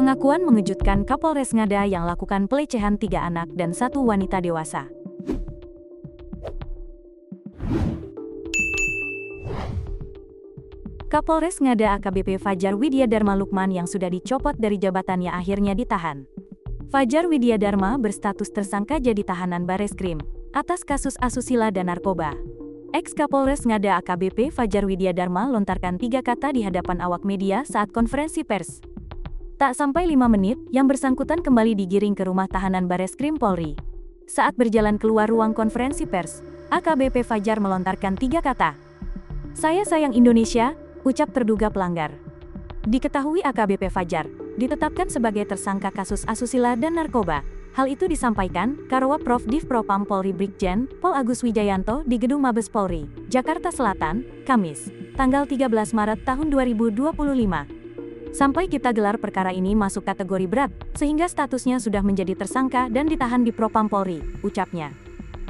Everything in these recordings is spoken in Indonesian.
Pengakuan mengejutkan Kapolres Ngada yang lakukan pelecehan 3 anak dan 1 wanita dewasa. Kapolres Ngada AKBP Fajar Widyadharma Lukman yang sudah dicopot dari jabatannya akhirnya ditahan. Fajar Widyadharma berstatus tersangka jadi tahanan Bareskrim atas kasus asusila dan narkoba. Ex-Kapolres Ngada AKBP Fajar Widyadharma lontarkan 3 kata di hadapan awak media saat konferensi pers. Tak sampai 5 menit, yang bersangkutan kembali digiring ke rumah tahanan Bareskrim Polri. Saat berjalan keluar ruang konferensi pers, AKBP Fajar melontarkan 3 kata. "Saya sayang Indonesia," ucap terduga pelanggar. Diketahui AKBP Fajar ditetapkan sebagai tersangka kasus asusila dan narkoba. Hal itu disampaikan Karowa Prof Div Propam Polri Brigjen Pol Agus Wijayanto di Gedung Mabes Polri, Jakarta Selatan, Kamis, tanggal 13 Maret tahun 2025. Sampai kita gelar perkara ini masuk kategori berat, sehingga statusnya sudah menjadi tersangka dan ditahan di Propam Polri, ucapnya.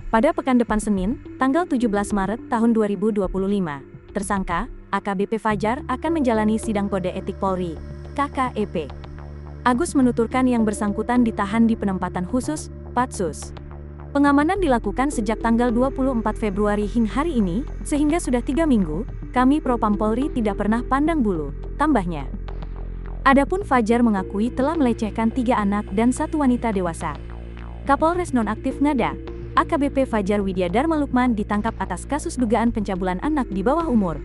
Pada pekan depan Senin, tanggal 17 Maret tahun 2025, tersangka AKBP Fajar akan menjalani sidang kode etik Polri, KKEP. Agus menuturkan yang bersangkutan ditahan di penempatan khusus, Patsus. Pengamanan dilakukan sejak tanggal 24 Februari hingga hari ini, sehingga sudah 3 minggu, kami Propam Polri tidak pernah pandang bulu, tambahnya. Adapun Fajar mengakui telah melecehkan 3 anak dan 1 wanita dewasa. Kapolres Nonaktif Ngada, AKBP Fajar Widyadharma Lukman ditangkap atas kasus dugaan pencabulan anak di bawah umur.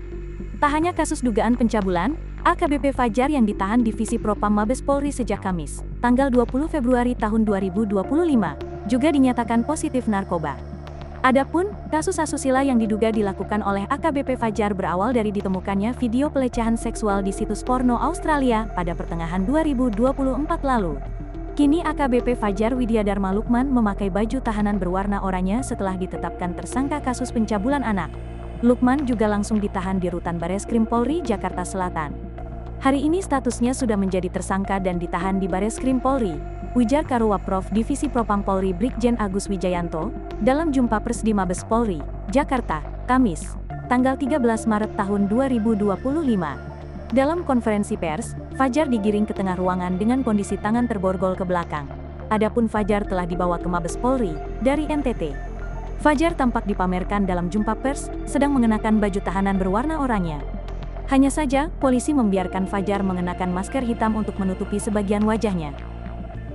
Tak hanya kasus dugaan pencabulan, AKBP Fajar yang ditahan Divisi Propam Mabes Polri sejak Kamis, tanggal 20 Februari tahun 2025, juga dinyatakan positif narkoba. Adapun, kasus asusila yang diduga dilakukan oleh AKBP Fajar berawal dari ditemukannya video pelecehan seksual di situs porno Australia pada pertengahan 2024 lalu. Kini AKBP Fajar Widyadharma Lukman memakai baju tahanan berwarna oranye setelah ditetapkan tersangka kasus pencabulan anak. Lukman juga langsung ditahan di Rutan Bareskrim Polri, Jakarta Selatan. Hari ini statusnya sudah menjadi tersangka dan ditahan di Bareskrim Polri, ujar Karowa Prof Divisi Propam Polri Brigjen Agus Wijayanto, dalam jumpa pers di Mabes Polri, Jakarta, Kamis, tanggal 13 Maret tahun 2025. Dalam konferensi pers, Fajar digiring ke tengah ruangan dengan kondisi tangan terborgol ke belakang. Adapun Fajar telah dibawa ke Mabes Polri dari NTT. Fajar tampak dipamerkan dalam jumpa pers, sedang mengenakan baju tahanan berwarna oranye. Hanya saja, polisi membiarkan Fajar mengenakan masker hitam untuk menutupi sebagian wajahnya.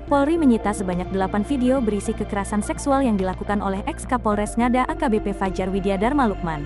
Polri menyita sebanyak 8 video berisi kekerasan seksual yang dilakukan oleh ex-Kapolres Ngada AKBP Fajar Widyadharma Lukman.